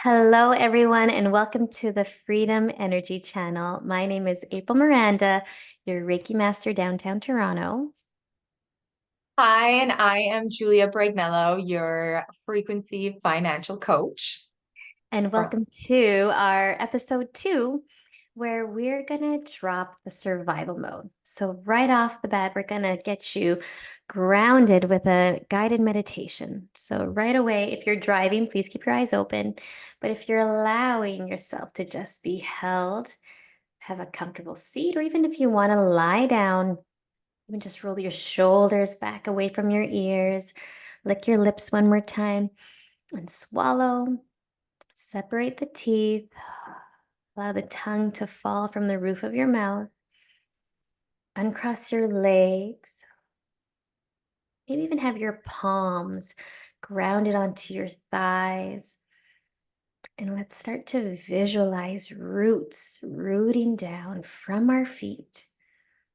Hello, everyone, and welcome to the Freedom Energy Channel. My name is April Miranda, your Reiki Master downtown Toronto. Hi, and I am Julia Bragnalo, your frequency financial coach. And Or- welcome to our episode 2, where we're going to drop the survival mode. So, right off the bat, we're going to get you grounded with a guided meditation. So, right away, if you're driving, please keep your eyes open. But if you're allowing yourself to just be held, have a comfortable seat, or even if you want to lie down, even just roll your shoulders back away from your ears, lick your lips one more time, and swallow. Separate the teeth. Allow the tongue to fall from the roof of your mouth. Uncross your legs. Maybe even have your palms grounded onto your thighs. And let's start to visualize roots rooting down from our feet,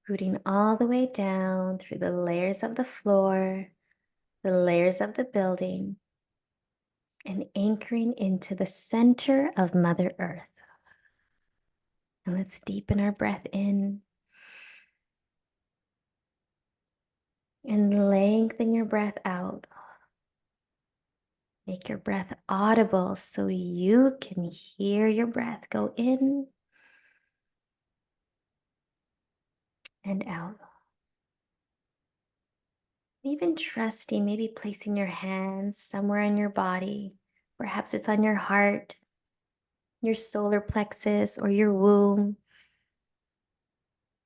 rooting all the way down through the layers of the floor, the layers of the building, and anchoring into the center of Mother Earth. And let's deepen our breath in and lengthen your breath out. Make your breath audible so you can hear your breath go in and out. Even trusting, maybe placing your hands somewhere in your body. Perhaps it's on your heart, your solar plexus, or your womb.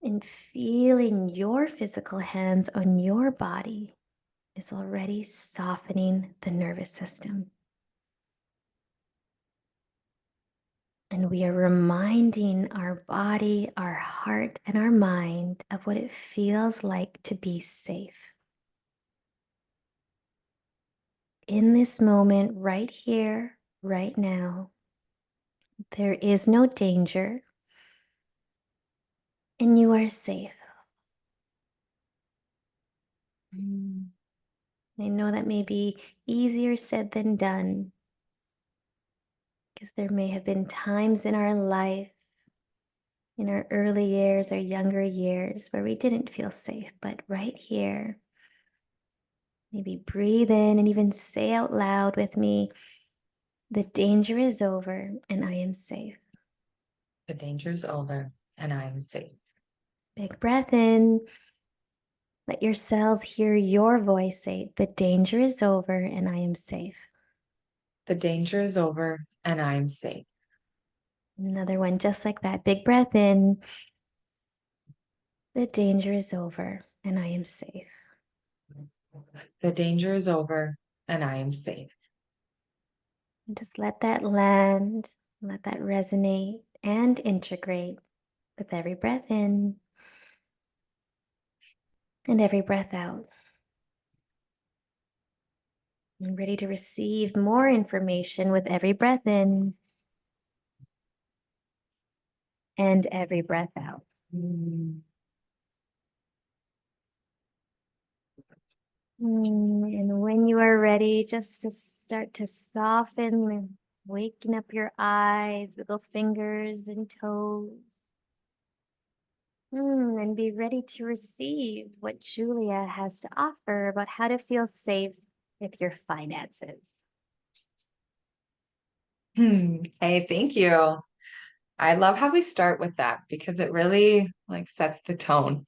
And feeling your physical hands on your body is already softening the nervous system. And we are reminding our body, our heart, and our mind of what it feels like to be safe. In this moment, right here, right now, there is no danger, and you are safe. I know that may be easier said than done, because there may have been times in our life, in our early years, our younger years, where we didn't feel safe. But right here, maybe breathe in and even say out loud with me, the danger is over and I am safe. The danger's over and I am safe. Big breath in. Let your cells hear your voice say, the danger is over and I am safe. The danger is over and I am safe. Another one just like that. Big breath in. The danger is over and I am safe. The danger is over and I am safe. And just let that land, let that resonate and integrate with every breath in and every breath out. And ready to receive more information with every breath in and every breath out. And when you are ready, just to start to soften, waking up your eyes, wiggle fingers and toes. And be ready to receive what Julia has to offer about how to feel safe with your finances. Hey, thank you. I love how we start with that because it really sets the tone.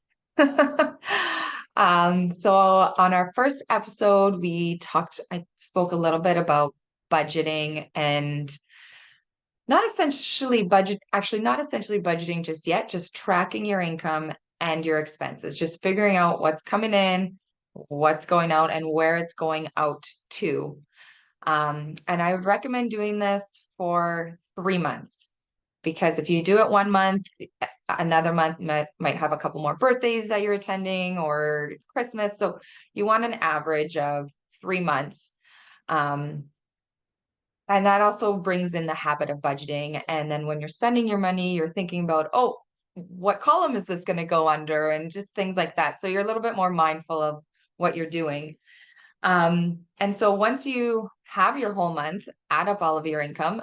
So on our first episode, I spoke a little bit about budgeting and not essentially budgeting just yet, just tracking your income and your expenses, just figuring out what's coming in, what's going out, and where it's going out to. And I would recommend doing this for 3 months because if you do it 1 month, another month might have a couple more birthdays that you're attending or Christmas. So you want an average of 3 months. Um, and that also brings in the habit of budgeting. And then when you're spending your money, you're thinking about, oh, what column is this going to go under? And just things like that. So you're a little bit more mindful of what you're doing. And so once you have your whole month, add up all of your income,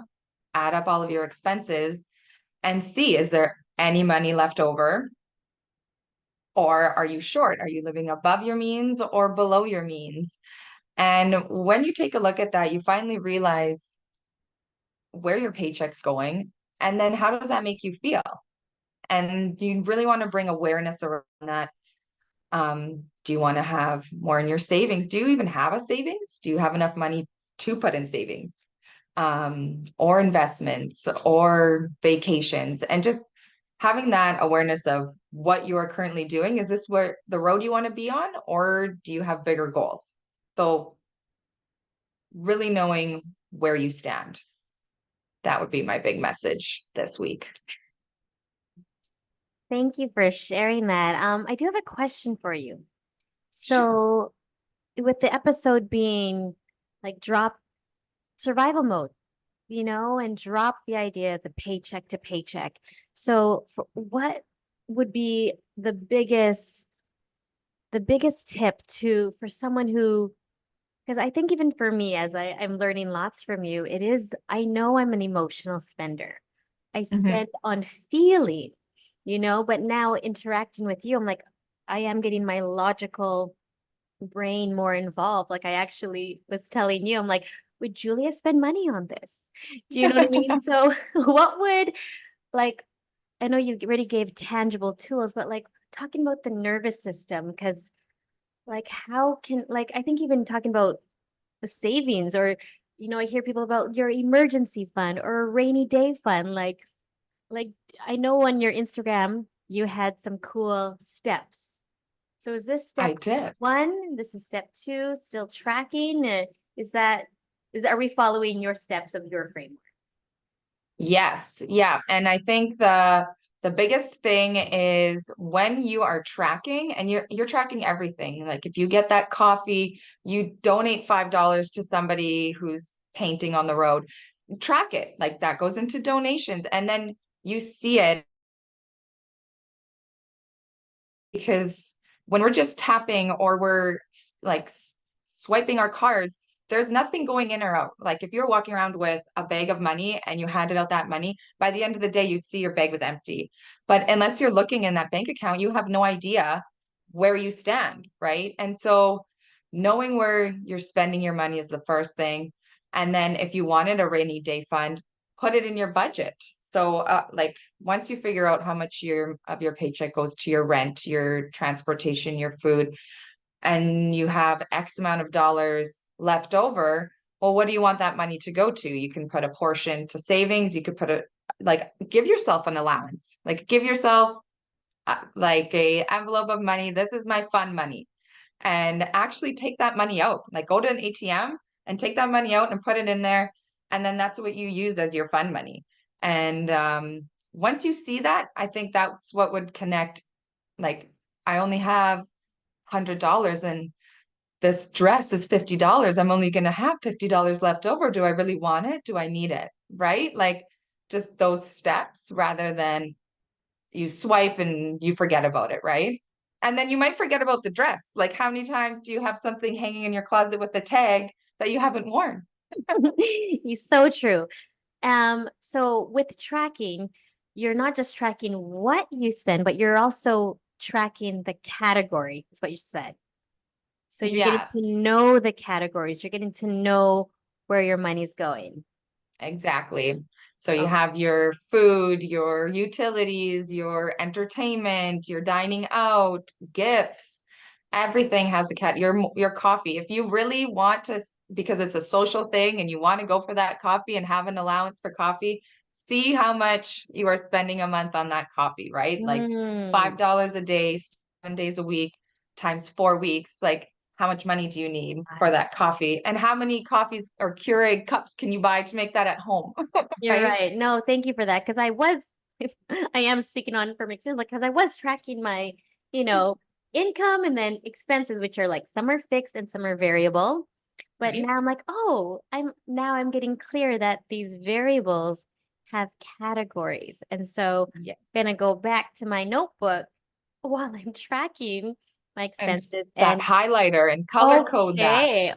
add up all of your expenses and see, is there any money left over? Or are you short? Are you living above your means or below your means? And when you take a look at that, you finally realize where your paycheck's going. And then how does that make you feel? And you really want to bring awareness around that. Do you want to have more in your savings? Do you even have a savings? Do you have enough money to put in savings? Or investments or vacations? And just having that awareness of what you are currently doing. Is this where the road you want to be on, or do you have bigger goals? So really knowing where you stand. That would be my big message this week. Thank you for sharing that. I do have a question for you. Sure. So, with the episode being like drop survival mode, and drop the idea of the paycheck to paycheck. So, what would be the biggest tip to for someone who, because I think even for me, as I'm learning lots from you, I know I'm an emotional spender. I Mhm. spend on feeling, but now interacting with you, I'm like, I am getting my logical brain more involved. Like I actually was telling you, I'm like, would Julia spend money on this? Do you know what I mean? So what would like I know you already gave tangible tools, but like talking about the nervous system, because like how can like I think even talking about the savings or I hear people about your emergency fund or a rainy day fund. Like I know on your Instagram you had some cool steps. So is this I step did. one? This is step two, still tracking? Is that are we following your steps of your framework? Yes. Yeah. And I think the biggest thing is when you are tracking and you're tracking everything. Like if you get that coffee, you donate $5 to somebody who's painting on the road, track it. Like that goes into donations. And then you see it, because when we're just tapping or we're like swiping our cards, there's nothing going in or out. Like if you're walking around with a bag of money and you handed out that money, by the end of the day, you'd see your bag was empty. But unless you're looking in that bank account, you have no idea where you stand, right? And so knowing where you're spending your money is the first thing. And then if you wanted a rainy day fund, put it in your budget. So like once you figure out how much of your paycheck goes to your rent, your transportation, your food, and you have X amount of dollars left over, well, what do you want that money to go to? You can put a portion to savings. You could put like give yourself an allowance, like give yourself like a envelope of money. This is my fun money, and actually take that money out. Like go to an ATM and take that money out and put it in there. And then that's what you use as your fund money. And once you see that, I think that's what would connect. Like, I only have $100 and this dress is $50. I'm only going to have $50 left over. Do I really want it? Do I need it? Right? Like, just those steps rather than you swipe and you forget about it, right? And then you might forget about the dress. Like, how many times do you have something hanging in your closet with a tag that you haven't worn? He's so true. So with tracking, you're not just tracking what you spend, but you're also tracking the category, is what you said. So you're getting Yes, to know the categories, you're getting to know where your money's going. exactly. So you Oh, have your food, your utilities, your entertainment, your dining out, gifts. Everything has a cat. Your coffee. If you really want to, because it's a social thing, and you want to go for that coffee and have an allowance for coffee, see how much you are spending a month on that coffee, right? Like mm, $5 a day, 7 days a week, times 4 weeks. Like how much money do you need for that coffee? And how many coffees or Keurig cups can you buy to make that at home? you're Right? right. No, thank you for that. Because I am speaking on from experience, like, because I was tracking my, you know, income and then expenses, which are like some are fixed and some are variable. But Right? now I'm like, oh, I'm getting clear that these variables have categories. And so Yeah. I'm gonna go back to my notebook while I'm tracking my And expenses that and highlighter and color code that okay,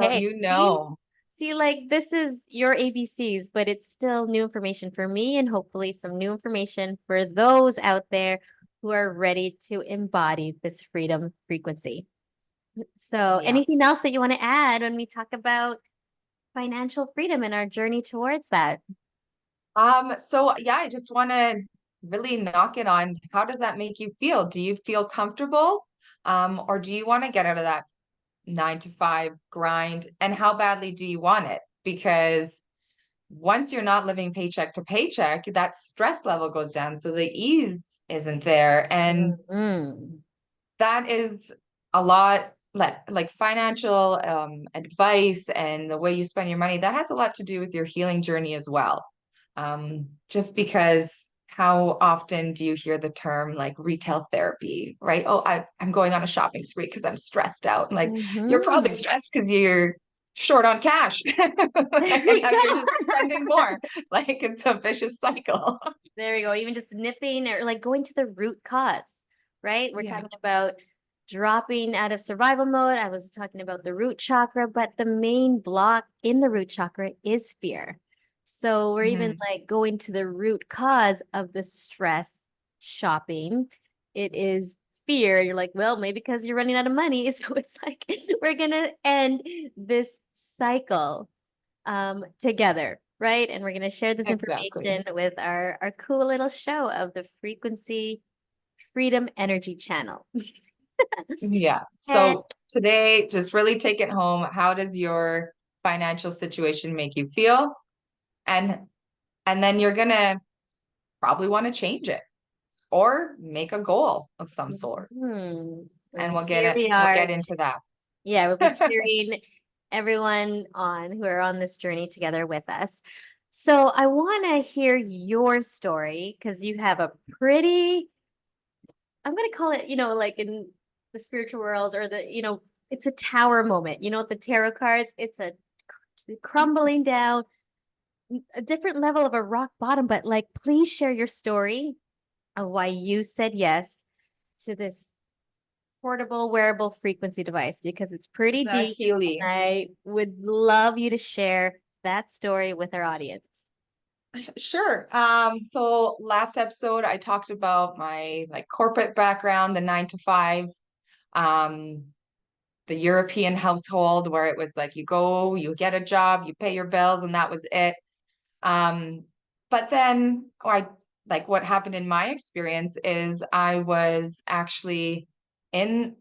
so okay. you See, know. See, like this is your ABCs, but it's still new information for me and hopefully some new information for those out there who are ready to embody this freedom frequency. So, Yeah. anything else that you want to add when we talk about financial freedom and our journey towards that? So yeah, I just want to really knock it on how does that make you feel? Do you feel comfortable? Or do you want to get out of that 9 to 5 grind? And how badly do you want it? Because once you're not living paycheck to paycheck, that stress level goes down. So the ease isn't there. And Mm. that is a lot like financial advice and the way you spend your money, that has a lot to do with your healing journey as well. Just because how often do you hear the term like retail therapy, right? Oh, I'm going on a shopping spree because I'm stressed out. And like, you're probably Hmm. stressed because you're short on cash. There And we now you're just go. spending more. Like it's a vicious cycle. There we go. Even just nipping or like going to the root cause, right? We're Yeah. talking about dropping out of survival mode. I was talking about the root chakra, but the main block in the root chakra is fear. So we're even Mhm. like going to the root cause of the stress shopping. It is fear. You're like, well, maybe because you're running out of money. So it's like we're gonna end this cycle together, right? And we're going to share this Exactly. information with our cool little show of the Frequency Freedom Energy Channel. Yeah. And So today, just really take it home. How does your financial situation make you feel? And and then you're gonna probably want to change it or make a goal of some sort. And and here we we'll are. get into that. Yeah, we'll be cheering everyone on who are on this journey together with us. So I want to hear your story because you have a pretty, I'm going to call it, like in the spiritual world or it's a tower moment. You know, with the tarot cards, it's a crumbling down, a different level of a rock bottom. But like, please share your story of why you said yes to this portable wearable frequency device because it's pretty The deep. Healy. And I would love you to share that story with our audience. Sure. So last episode I talked about my like corporate background, the 9 to 5, um, the European household where it was like you go, you get a job, you pay your bills, and that was it. Um, but then like what happened in my experience is I was actually in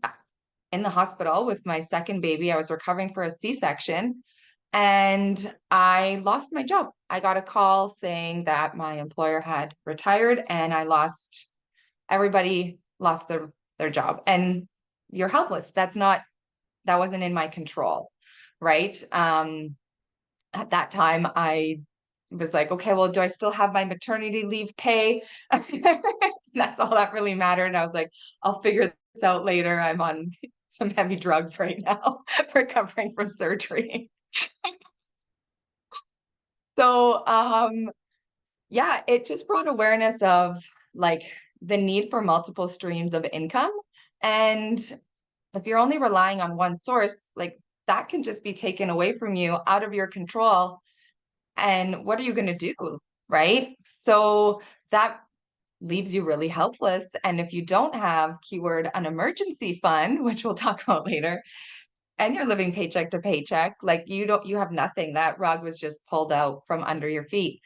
in the hospital with my second baby. I was recovering for a C-section and I lost my job. I got a call saying that my employer had retired and everybody lost their job. And you're helpless. That wasn't in my control, right? At that time, I was like, okay, well, do I still have my maternity leave pay? That's all that really mattered. And I was like, I'll figure this out later. I'm on some heavy drugs right now, recovering from surgery. So, yeah, it just brought awareness of like the need for multiple streams of income. And if you're only relying on one source, like that can just be taken away from you out of your control. And what are you going to do? Right. So that leaves you really helpless. And if you don't have keyword an emergency fund, which we'll talk about later, and you're living paycheck to paycheck, like you have nothing. That rug was just pulled out from under your feet.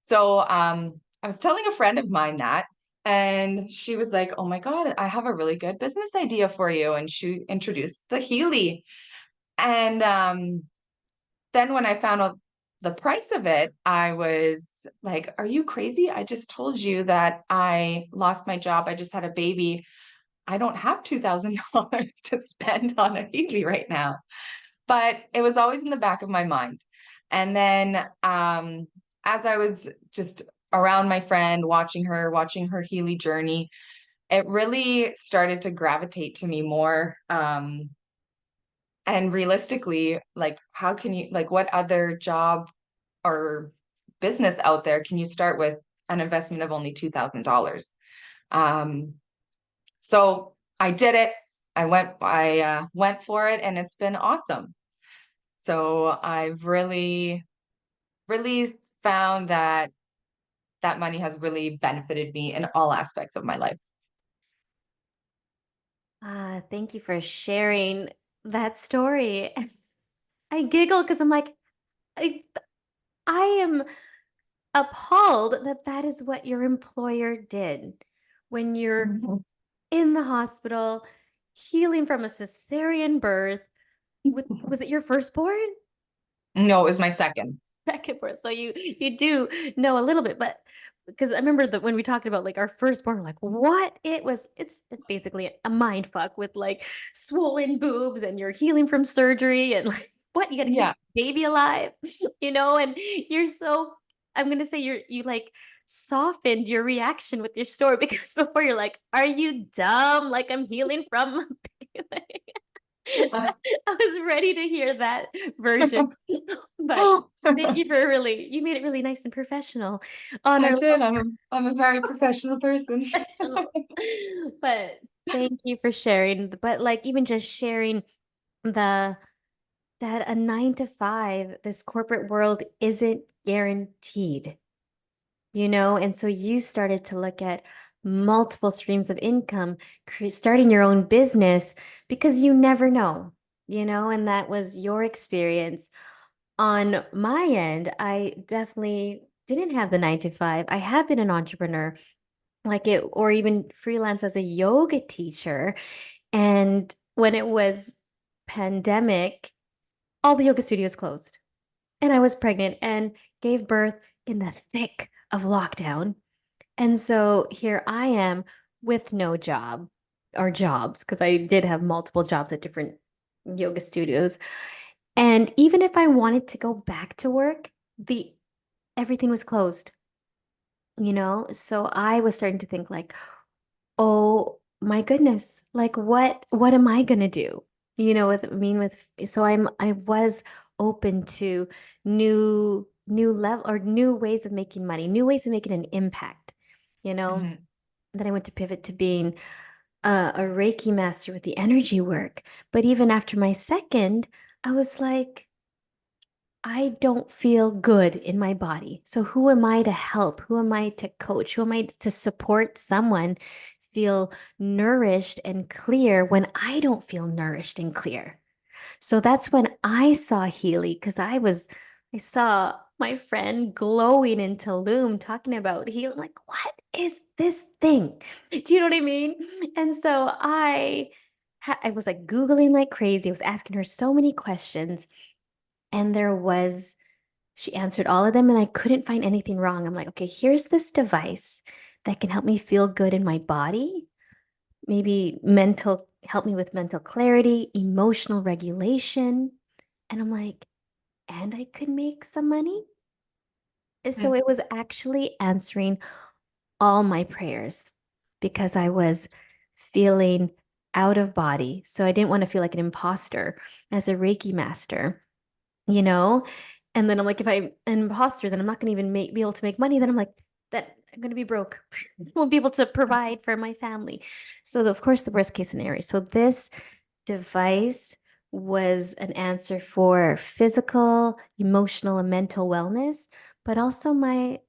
So I was telling a friend of mine that, and she was like, "Oh my God, I have a really good business idea for you." And she introduced the Healy. And then when I found out the price of it, I was like, "Are you crazy? I just told you that I lost my job. I just had a baby. I don't have $2,000 to spend on a Healy right now." But it was always in the back of my mind. And then as I was just around my friend, watching her Healy journey, it really started to gravitate to me more. And realistically, like, how can you, like, what other job or business out there can you start with an investment of only $2,000? Um, so I did it. I went for it, and it's been awesome. So I've really found that that money has really benefited me in all aspects of my life. Thank you for sharing that story. And I giggle because I'm like, I, I am appalled that that is what your employer did when you're Mhm. in the hospital healing from a cesarean birth. Was it your firstborn? No, it was my second. Second birth. So you do know a little bit, but because I remember that when we talked about like our firstborn, we're like, what? It's basically a mind fuck with like swollen boobs and you're healing from surgery and like what you got to keep Yeah. the baby alive, and you're so I'm gonna say you like softened your reaction with your story because before you're like, are you dumb? Like I'm healing from I was ready to hear that version, but thank you for you made it really nice and professional on I our did. level I'm a very professional person. professional. But thank you for sharing. But like even just sharing the that a 9 to 5, this corporate world isn't guaranteed, and so you started to look at multiple streams of income, starting your own business because you never know, and that was your experience. On my end, I definitely didn't have the 9 to 5. I have been an entrepreneur, like it, or even freelance as a yoga teacher. And when it was pandemic, all the yoga studios closed. And I was pregnant and gave birth in the thick of lockdown. And so here I am with no job or jobs, because I did have multiple jobs at different yoga studios. And even if I wanted to go back to work, the everything was closed, So I was starting to think like, oh my goodness, like what am I gonna do? So I was open to new level or new ways of making money, new ways of making an impact, you know. Mhm. Then I went to pivot to being a Reiki master with the energy work. But even after my second, I was like, I don't feel good in my body. So who am I to help? Who am I to coach? Who am I to support someone feel nourished and clear when I don't feel nourished and clear? So that's when I saw Healy because I saw my friend glowing in Tulum talking about healing. Like, what is this thing? Do you know what I mean? And so I was like Googling like crazy. I was asking her so many questions. And she answered all of them, and I couldn't find anything wrong. I'm like, okay, here's this device that can help me feel good in my body, maybe help me with mental clarity, emotional regulation. And I'm like, and I could make some money. So Mhm. it was actually answering all my prayers because I was feeling out of body. So I didn't want to feel like an imposter as a Reiki master, you know? And then I'm like, if I'm an imposter, then I'm not going to even be able to make money. Then I'm like, that I'm going to be broke. Won't be able to provide for my family. So of course, the worst case scenario. So this device was an answer for physical, emotional, and mental wellness, but also my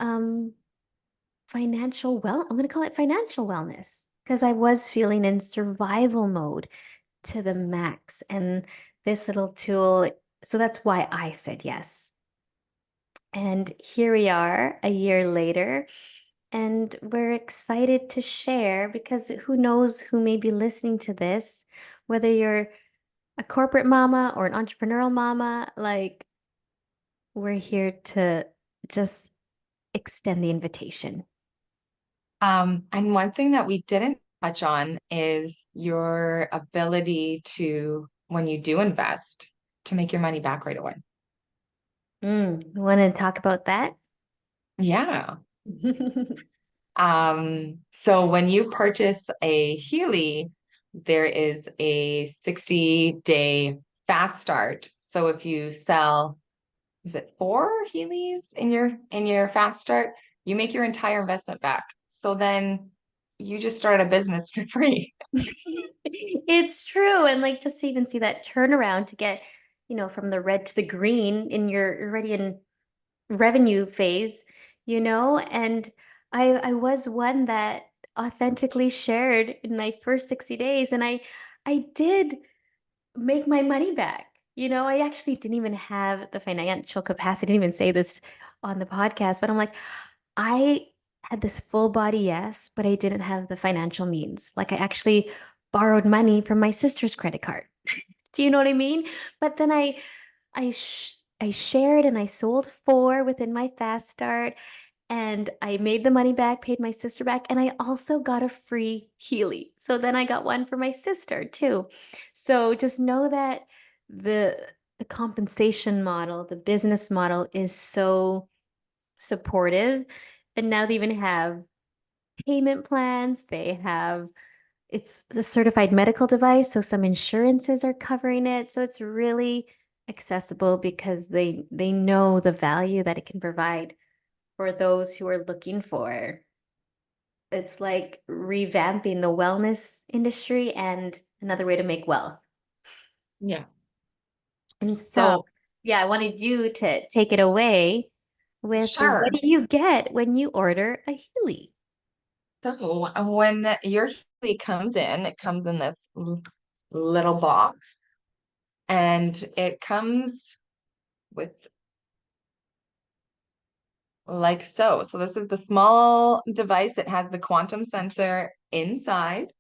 um, I'm going to call it financial wellness because I was feeling in survival mode to the max. And this little tool, so that's why I said yes. And here we are a year later, and we're excited to share because who knows who may be listening to this, whether you're a corporate mama or an entrepreneurial mama, like we're here to just extend the invitation. And one thing that we didn't touch on is your ability to, when you do invest, to make your money back right away. Want to talk about that? Yeah. So when you purchase a Healy, there is a 60-day fast start. So if you sell, is it 4 Heelys in your fast start, you make your entire investment back. So then you just started a business for free. It's true. And like just to even see that turnaround to get, from the red to the green in your already in revenue phase, and I was one that authentically shared in my first 60 days and I did make my money back. I actually didn't even have the financial capacity. I didn't even say this on the podcast, but I'm like, I had this full body yes, but I didn't have the financial means. Like I actually borrowed money from my sister's credit card. Do you know what I mean? But then I shared and I sold four within my fast start and I made the money back, paid my sister back, and I also got a free Healy. So then I got one for my sister too. So just know that the the compensation model, the business model is so supportive. And now they even have payment plans. They have it's the certified medical device, so some insurances are covering it. So it's really accessible because they know the value that it can provide for those who are looking for. It's like revamping the wellness industry and another way to make wealth. Yeah. And so, So, yeah, I wanted you to take it away with what sure. do you get when you order a Healy? So when your Healy comes in, it comes in this little box and it comes with like so. So this is the small device. It has the quantum sensor inside.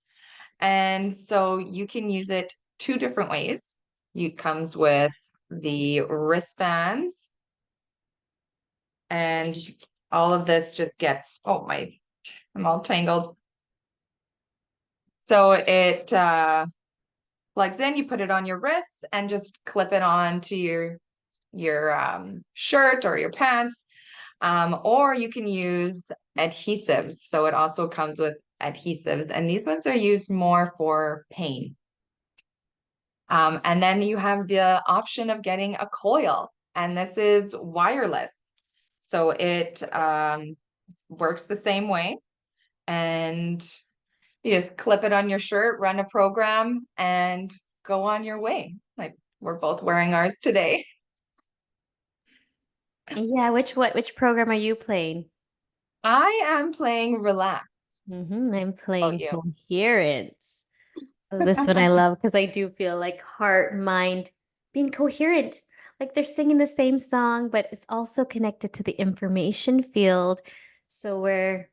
And so you can use it two different ways. It comes with the wristbands and all of this just gets, oh my, I'm all tangled. So it plugs in, you put it on your wrists and just clip it on to your shirt or your pants. Or you can use adhesives. So it also comes with adhesives, and these ones are used more for pain. And then you have the option of getting a coil, and this is wireless. So it works the same way, and you just clip it on your shirt, run a program, and go on your way. Like we're both wearing ours today. Yeah, which program are you playing? I am playing relax. I'm Oh, playing you. Coherence. So this one I love because I do feel like heart, mind being coherent. Like they're singing the same song, but it's also connected to the information field. So where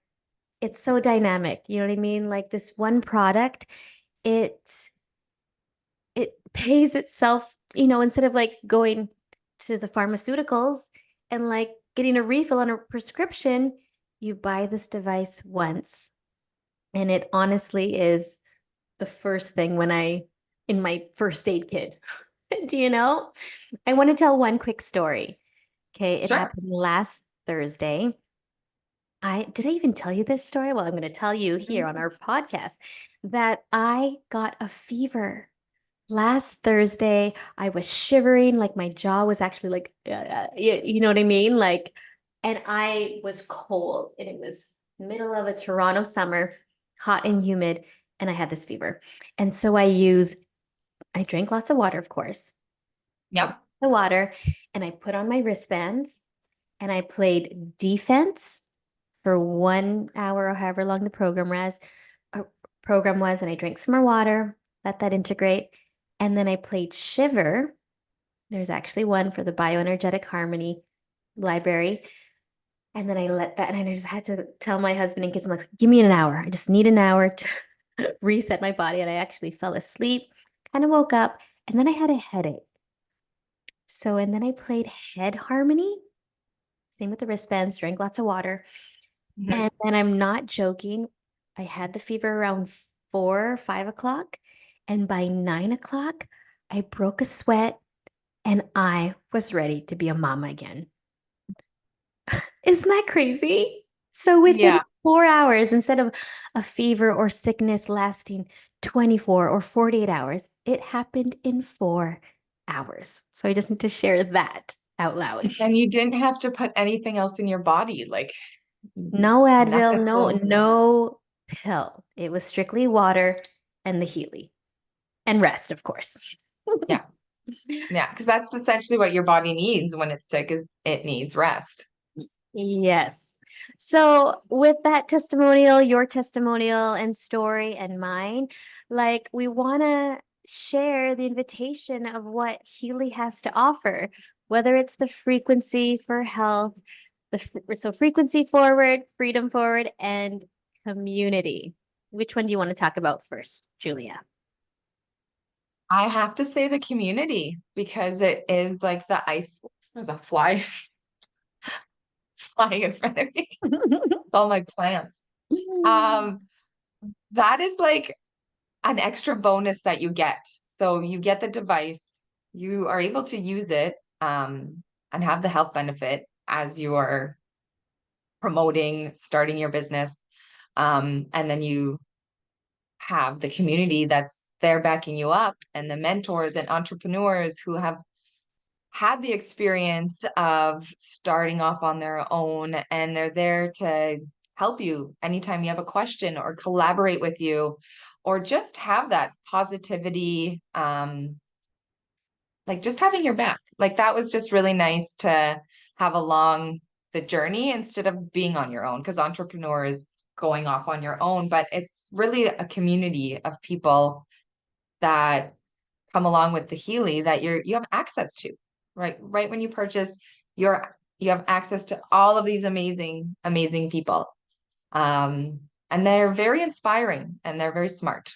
it's so dynamic, you know what I mean? Like this one product, it it pays itself, instead of like going to the pharmaceuticals and like getting a refill on a prescription, you buy this device once. And it honestly is the first thing in my first aid kit. Do you know? I want to tell one quick story. Okay, it Sure. happened last Thursday. Did I even tell you this story? Well, I'm going to tell you here on our podcast that I got a fever. Last Thursday, I was shivering, like my jaw was actually like, you know what I mean? Like, and I was cold, and it was middle of a Toronto summer, hot and humid, and I had this fever. And so I drank lots of water, of course, Yep. the water, and I put on my wristbands and I played defense for 1 hour or however long the program was, and I drank some more water, let that integrate. And then I played Shiver. There's actually one for the bioenergetic harmony library. And then I let that, and I just had to tell my husband in case I'm like, give me an hour. I just need an hour to reset my body. And I actually fell asleep, kind of woke up, and then I had a headache. So, and then I played head harmony, same with the wristbands, drank lots of water. Mhm. And then I'm not joking. I had the fever around 4 or 5 o'clock. And by 9 o'clock, I broke a sweat and I was ready to be a mama again. Isn't that crazy? So within Yeah. 4 hours, instead of a fever or sickness lasting 24 or 48 hours, it happened in 4 hours. So I just need to share that out loud. And you didn't have to put anything else in your body, like No Advil, nothing no, going on. no. pill. It was strictly water and the Healy and rest, of course. Yeah. Yeah. Because that's essentially what your body needs when it's sick is it needs rest. Yes. So, with that testimonial, your testimonial and story and mine, like we want to share the invitation of what Healy has to offer, whether it's the frequency for health, so frequency forward, freedom forward, and community. Which one do you want to talk about first, Julia? I have to say the community because it is like the ice. There's a fly flying in front of me. All my plants. Um, that is like an extra bonus that you get. So you get the device, you are able to use it, and have the health benefit as you are promoting, starting your business. And then you have the community that's there backing you up and the mentors and entrepreneurs who have had the experience of starting off on their own and they're there to help you anytime you have a question or collaborate with you or just have that positivity like just having your back. Like that was just really nice to have along the journey instead of being on your own because entrepreneur is going off on your own, but it's really a community of people that come along with the Healy that you have access to, right when you purchase, you have access to all of these amazing people, um, and they're very inspiring and they're very smart.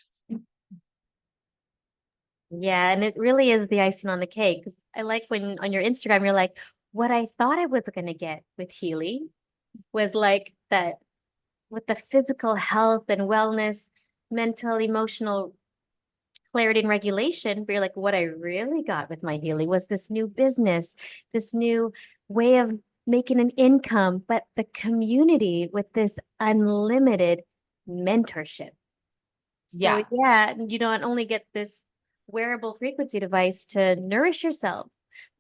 Yeah, and it really is the icing on the cake. 'Cause I like when on your Instagram, you're like, what I thought I was going to get with Healy was like that with the physical health and wellness, mental, emotional clarity and regulation. But you're like, what I really got with my Healy was this new business, this new way of making an income, but the community with this unlimited mentorship. So Yeah, yeah, you don't only get this wearable frequency device to nourish yourself.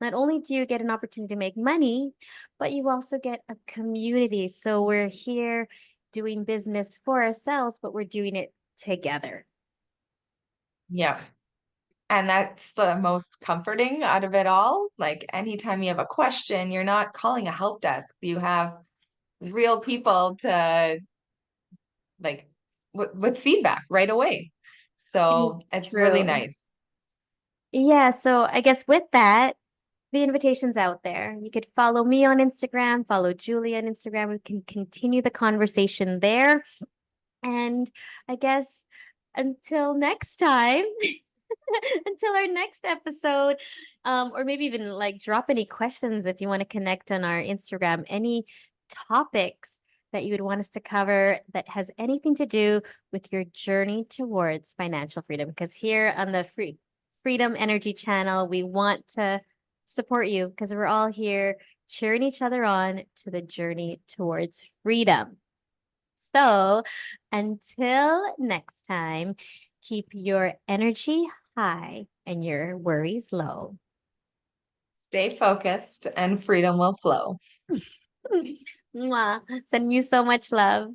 Not only do you get an opportunity to make money, but you also get a community. So we're here doing business for ourselves, but we're doing it together. yeah. And that's the most comforting out of it all. Like anytime you have a question, you're not calling a help desk. You have real people to like with feedback right away. So It's it's really true. nice. Yeah, so I guess with that, the invitation's out there. You could follow me on Instagram, follow Julie on Instagram. We can continue the conversation there. And I guess until next time, until our next episode, or maybe even like drop any questions if you want to connect on our Instagram, any topics that you would want us to cover that has anything to do with your journey towards financial freedom. Because here on the Freedom Energy channel, we want to support you because we're all here cheering each other on to the journey towards freedom. So until next time, keep your energy high and your worries low. Stay focused and freedom will flow. Mwah. Send you so much love.